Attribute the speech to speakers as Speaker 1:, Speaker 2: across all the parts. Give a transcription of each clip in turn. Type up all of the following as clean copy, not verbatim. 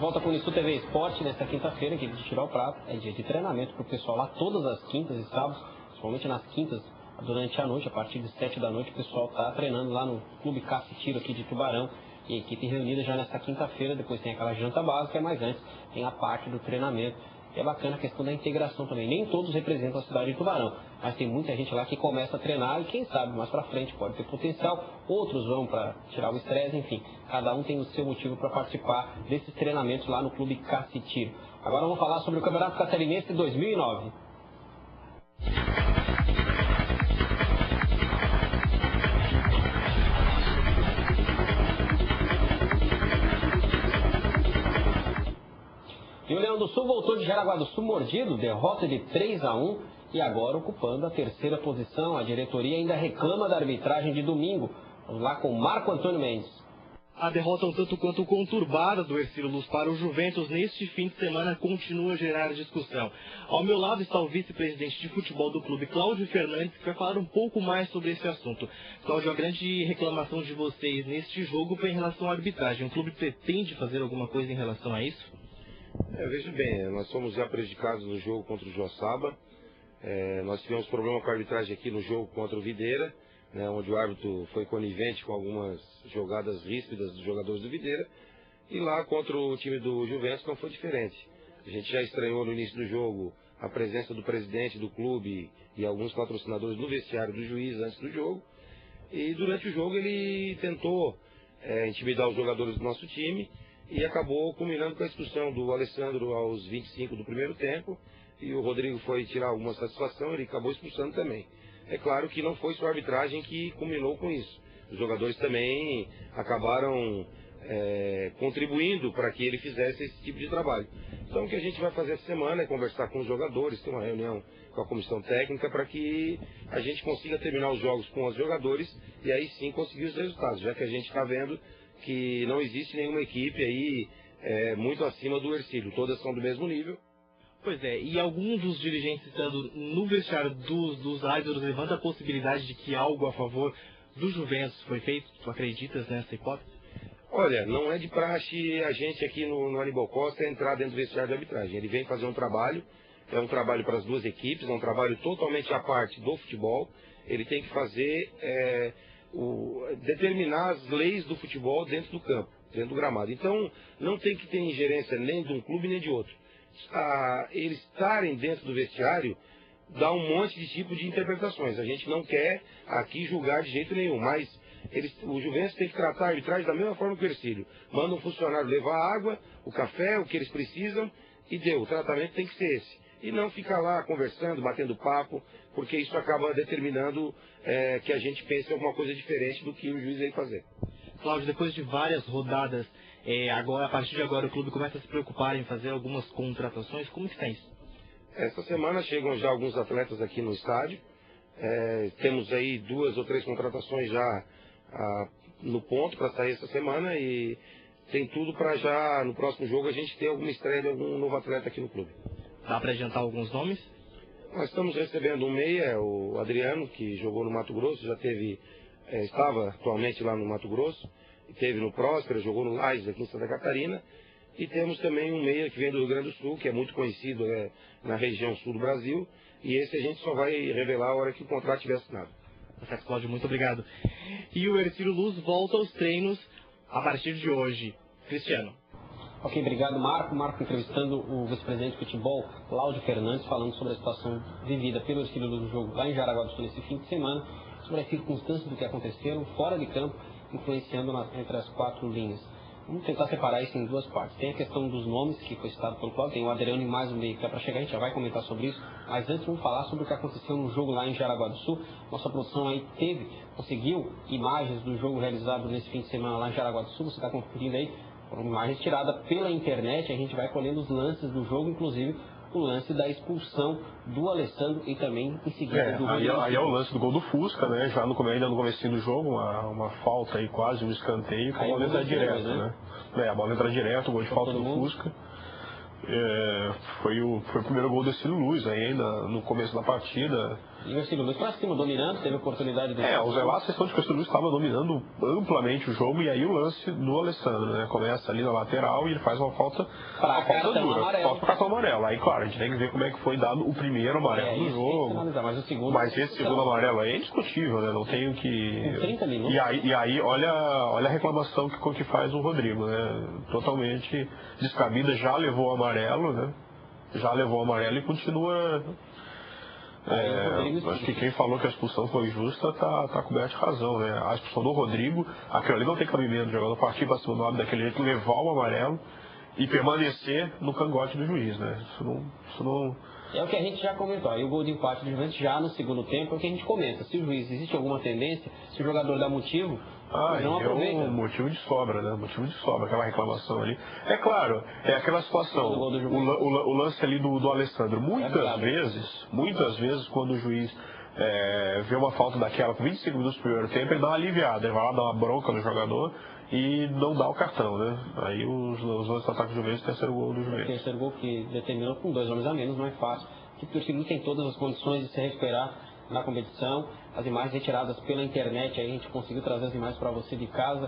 Speaker 1: volta com o Unisul TV Esporte nesta quinta-feira, que é de tirar o prato, é dia de treinamento para o pessoal lá todas as quintas e sábados, principalmente nas quintas, durante a noite, a partir de 7 da noite, o pessoal está treinando lá no Clube Caça e Tiro aqui de Tubarão, e a equipe reunida já nesta quinta-feira, depois tem aquela janta básica, mas antes tem a parte do treinamento. E é bacana a questão da integração também. Nem todos representam a cidade de Tubarão, mas tem muita gente lá que começa a treinar e quem sabe mais para frente pode ter potencial. Outros vão para tirar o estresse, enfim. Cada um tem o seu motivo para participar desses treinamentos lá no Clube Caça e Tiro. Agora vamos falar sobre o Campeonato Catarinense 2009. E o Leão do Sul voltou de Jaraguá do Sul mordido, derrota de 3-1 e agora ocupando a terceira posição. A diretoria ainda reclama da arbitragem de domingo. Vamos lá com Marco Antônio Mendes.
Speaker 2: A derrota um tanto quanto conturbada do Hercílio Luz para o Juventus neste fim de semana continua a gerar discussão. Ao meu lado está o vice-presidente de futebol do clube, Cláudio Fernandes, que vai falar um pouco mais sobre esse assunto. Cláudio, a grande reclamação de vocês neste jogo foi em relação à arbitragem. O clube pretende fazer alguma coisa em relação a isso?
Speaker 3: Veja bem, nós fomos já prejudicados no jogo contra o Joaçaba. Nós tivemos problema com a arbitragem aqui no jogo contra o Videira, né, onde o árbitro foi conivente com algumas jogadas ríspidas dos jogadores do Videira. E lá contra o time do Juventus não foi diferente. A gente já estranhou no início do jogo a presença do presidente do clube e alguns patrocinadores no vestiário do juiz antes do jogo. E durante o jogo ele tentou intimidar os jogadores do nosso time. E acabou culminando com a expulsão do Alessandro aos 25 do primeiro tempo. E o Rodrigo foi tirar alguma satisfação, ele acabou expulsando também. É claro que não foi só a arbitragem que culminou com isso. Os jogadores também acabaram contribuindo para que ele fizesse esse tipo de trabalho. Então o que a gente vai fazer essa semana é conversar com os jogadores, ter uma reunião com a comissão técnica para que a gente consiga terminar os jogos com os jogadores e aí sim conseguir os resultados, já que a gente está vendo que não existe nenhuma equipe aí muito acima do Hercílio, todas são do mesmo nível.
Speaker 2: Pois é, e alguns dos dirigentes estando no vestiário dos árbitros levanta a possibilidade de que algo a favor do Juventus foi feito? Tu acreditas nessa hipótese?
Speaker 3: Olha, não é de praxe a gente aqui no Aníbal Costa entrar dentro do vestiário de arbitragem. Ele vem fazer um trabalho, é um trabalho para as duas equipes, é um trabalho totalmente à parte do futebol. Ele tem que fazer determinar as leis do futebol dentro do campo, dentro do gramado. Então, não tem que ter ingerência nem de um clube nem de outro. Eles estarem dentro do vestiário dá um monte de tipo de interpretações. A gente não quer aqui julgar de jeito nenhum, mas o Juventus tem que tratar a arbitragem da mesma forma que o Hercílio. Manda um funcionário levar a água, o café, o que eles precisam e deu. O tratamento tem que ser esse. E não ficar lá conversando, batendo papo, porque isso acaba determinando que a gente pense alguma coisa diferente do que o juiz veio fazer.
Speaker 2: Cláudio, depois de várias rodadas, a partir de agora o clube começa a se preocupar em fazer algumas contratações. Como que está isso?
Speaker 3: Essa semana chegam já alguns atletas aqui no estádio. Temos aí 2 ou 3 contratações já no ponto para sair essa semana e tem tudo para já no próximo jogo a gente ter alguma estreia de algum novo atleta aqui no clube.
Speaker 2: Dá para adiantar alguns nomes?
Speaker 3: Nós estamos recebendo um meia, o Adriano, que jogou no Mato Grosso, estava atualmente lá no Mato Grosso, esteve no Próspera, jogou no Lages aqui em Santa Catarina. E temos também um meia que vem do Rio Grande do Sul, que é muito conhecido na região sul do Brasil. E esse a gente só vai revelar a hora que o contrato estiver assinado.
Speaker 2: Perfeito, Cláudio, muito obrigado. E o Hercílio Luz volta aos treinos a partir de hoje. Cristiano.
Speaker 1: Ok, obrigado, Marco. Marco entrevistando o vice-presidente de futebol, Cláudio Fernandes, falando sobre a situação vivida pelo Hercílio Luz no jogo lá em Jaraguá do Sul nesse fim de semana, sobre as circunstâncias do que aconteceram fora de campo, influenciando entre as 4 linhas. Vamos tentar separar isso em 2 partes. Tem a questão dos nomes, que foi citado pelo Cláudio, tem o Adriano e mais um meio que é para chegar, a gente já vai comentar sobre isso, mas antes vamos falar sobre o que aconteceu no jogo lá em Jaraguá do Sul. Nossa produção aí conseguiu imagens do jogo realizado nesse fim de semana lá em Jaraguá do Sul, você está conferindo aí, foram imagens tiradas pela internet, a gente vai colhendo os lances do jogo, inclusive o lance da expulsão do Alessandro e também em seguida do Rodrigo.
Speaker 4: Aí é o lance do gol do Fusca, né? Já ainda no comecinho do jogo, uma falta aí quase, um escanteio, que a bola entra direto, né? A bola entra direto, o gol de falta do Fusca. Foi o primeiro gol do Hercílio Luz ainda no começo da partida.
Speaker 1: E o Ercílio Luz pra cima, dominando, teve oportunidade do...
Speaker 4: Os relatos estão de que o Ercílio Luz estava dominando amplamente o jogo, e aí o lance do Alessandro, né? Começa ali na lateral e ele faz uma falta dura, falta pro cartão amarelo. Aí, claro, a gente tem que ver como é que foi dado o primeiro amarelo do jogo. Mas esse segundo amarelo aí é indiscutível, né? Não tenho que...
Speaker 1: Com 30 minutos.
Speaker 4: E aí olha a reclamação que faz o Rodrigo, né? Totalmente descabida, já levou o amarelo, né? Já levou o amarelo e continua... acho que quem falou que a expulsão foi justa tá coberto de razão, né? A expulsão do Rodrigo, aquilo ali não tem cabimento, jogador partir para cima do lado daquele jeito, levar o amarelo e permanecer no cangote do juiz, né? Isso não...
Speaker 1: É o que a gente já comentou. Aí o gol de empate do Juventus já no segundo tempo é o que a gente comenta. Se o juiz, existe alguma tendência, se o jogador dá motivo, não aproveita.
Speaker 4: É um motivo de sobra, né? Motivo de sobra, aquela reclamação ali. É claro, é aquela situação, o lance ali do Alessandro. Muitas vezes, quando o juiz vê uma falta daquela com 25 minutos do primeiro tempo, ele dá uma aliviada, ele vai lá dar uma bronca no jogador e não dá o cartão, né? Aí os lances do ataque do Juventus, terceiro gol do Juventus.
Speaker 1: O terceiro gol que determinou com 2 homens a menos, não é fácil. O Ercílio tem todas as condições de se recuperar na competição. As imagens retiradas pela internet, aí a gente conseguiu trazer as imagens para você de casa,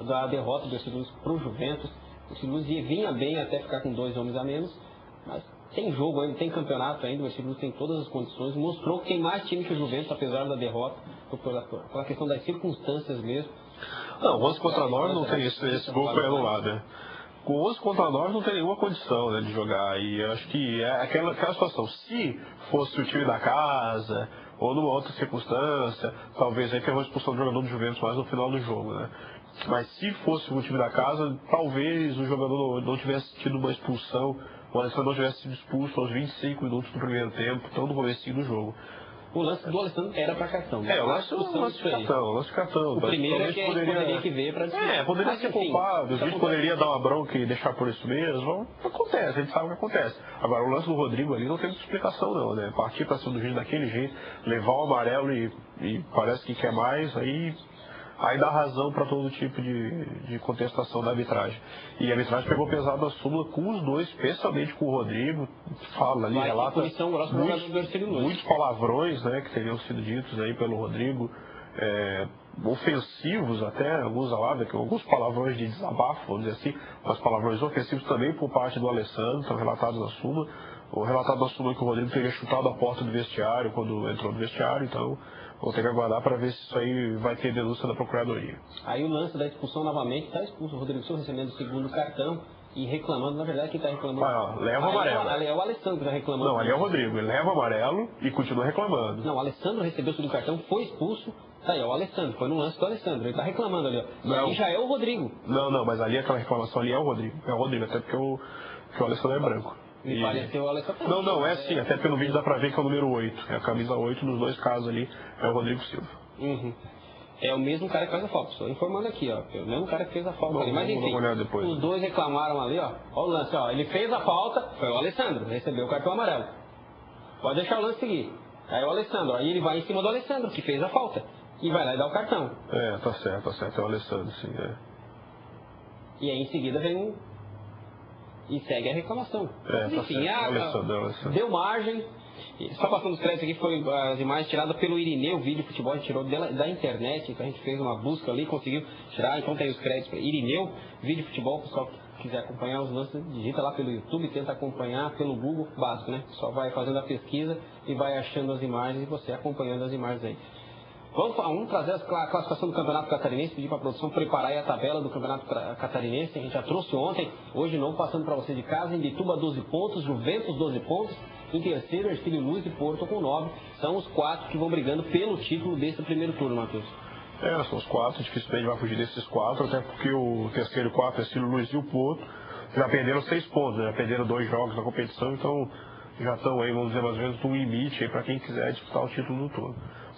Speaker 1: da derrota do Ercílio para o Juventus. O Ercílio vinha bem até ficar com 2 homens a menos, mas tem jogo ainda, tem campeonato ainda, o Ercílio tem todas as condições, mostrou que tem mais time que o Juventus, apesar da derrota, pela questão das circunstâncias mesmo.
Speaker 4: Não, 11 contra 9 não tem esse gol foi anulado, né? Com 11 contra 9 não tem nenhuma condição, né, de jogar. E acho que é aquela situação. Se fosse o time da casa, ou numa outra circunstância, talvez aí tenha uma expulsão do jogador do Juventus mais no final do jogo, né? Mas se fosse o time da casa, talvez o jogador não tivesse tido uma expulsão, o Alessandro não tivesse sido expulso aos 25 minutos do primeiro tempo, tão no comecinho do jogo.
Speaker 1: O lance do Alessandro era para cartão.
Speaker 4: O lance de cartão.
Speaker 1: O primeiro é que a gente poderia que ver para discutir.
Speaker 4: Poderia ser poupado, o juiz poderia dar uma bronca e deixar por isso mesmo. Acontece, a gente sabe o que acontece. Agora, o lance do Rodrigo ali não tem muita explicação não, né? Partir para cima do juiz daquele jeito, levar o amarelo e parece que quer mais, aí dá razão para todo tipo de contestação da arbitragem. E a arbitragem pegou pesado a súmula com os dois, especialmente com o Rodrigo, fala ali, relata muitos palavrões, né, que teriam sido ditos aí pelo Rodrigo, ofensivos até, alguns palavrões de desabafo, vamos dizer assim, mas palavrões ofensivos também por parte do Alessandro, estão relatados na súmula. O relatado da súmula que o Rodrigo teria chutado a porta do vestiário quando entrou no vestiário, então vou ter que aguardar para ver se isso aí vai ter denúncia da Procuradoria.
Speaker 1: Aí o lance da expulsão novamente, está expulso o Rodrigo Silva recebendo o segundo cartão e reclamando, na verdade quem está reclamando...
Speaker 4: leva o amarelo.
Speaker 1: Ali é o Alessandro que está reclamando.
Speaker 4: Não, ali é o Rodrigo, ele leva o amarelo e continua reclamando.
Speaker 1: Não, o Alessandro recebeu o segundo cartão, foi expulso, tá aí, é o Alessandro, foi no lance do Alessandro, ele está reclamando ali, ó. E aí já é o Rodrigo.
Speaker 4: Não, mas ali aquela reclamação ali é o Rodrigo, até porque o Alessandro é branco.
Speaker 1: Me pareceu o Alessandro.
Speaker 4: Não, é sim, até pelo vídeo dá pra ver que é o número 8. É a camisa 8, nos dois casos ali, é o Rodrigo Silva.
Speaker 1: É o mesmo cara que faz a falta, estou informando aqui, ó. É o mesmo cara que fez a falta ali. Mas enfim, os dois reclamaram ali, ó. Ó o lance, ó. Ele fez a falta, foi o Alessandro, recebeu o cartão amarelo. Pode deixar o lance seguir. Aí o Alessandro, aí ele vai em cima do Alessandro, que fez a falta. E vai lá e dá o cartão.
Speaker 4: Tá certo, é o Alessandro, sim,
Speaker 1: E aí em seguida vem e segue a reclamação.
Speaker 4: Enfim, Alessandro.
Speaker 1: Deu margem. Só passando os créditos aqui, foi as imagens tiradas pelo Irineu, o vídeo de futebol, a gente tirou da internet, então a gente fez uma busca ali, conseguiu tirar, então tem os créditos. Irineu, vídeo de futebol, o pessoal que quiser acompanhar os lances, digita lá pelo YouTube, tenta acompanhar pelo Google, básico, né? Só vai fazendo a pesquisa e vai achando as imagens e você acompanhando as imagens aí. Vamos trazer a classificação do Campeonato Catarinense, pedir para a produção preparar aí a tabela do Campeonato Catarinense. A gente já trouxe ontem, hoje não, passando para você de casa. Imbituba 12 pontos, Juventus 12 pontos. Em terceiro, Ercílio Luz e Porto com 9. São os 4 que vão brigando pelo título desse primeiro turno, Matheus.
Speaker 4: São os 4, dificilmente vai fugir desses 4, até porque o terceiro e quarto, Ercílio Luz e o Porto, já perderam 6 pontos, já perderam 2 jogos na competição, então já estão aí, vamos dizer, mais ou menos no limite para quem quiser disputar o título do turno.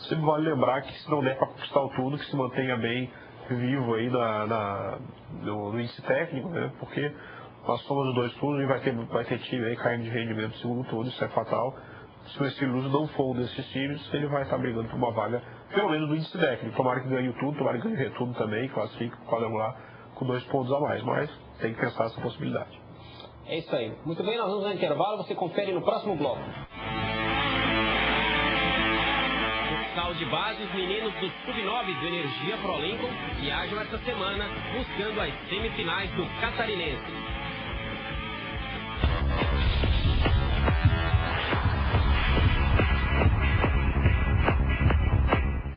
Speaker 4: Sempre vale lembrar que se não der para conquistar o tudo, que se mantenha bem vivo aí no índice técnico, né? Porque a soma dos 2 turnos vai ter time aí caindo de rendimento no segundo turno, isso é fatal. Se o Ercílio Luz não for um desses times, ele vai estar brigando por uma vaga, pelo menos no índice técnico. Tomara que ganhe o tudo, tomara que ganhe o retorno também, classifique o quadrangular com 2 pontos a mais, mas tem que pensar essa possibilidade.
Speaker 1: É isso aí. Muito bem, nós vamos ao intervalo, você confere no próximo bloco. futsal de base, os meninos do Sub-9 do Energia Pro Lincoln viajam essa semana buscando as semifinais do Catarinense.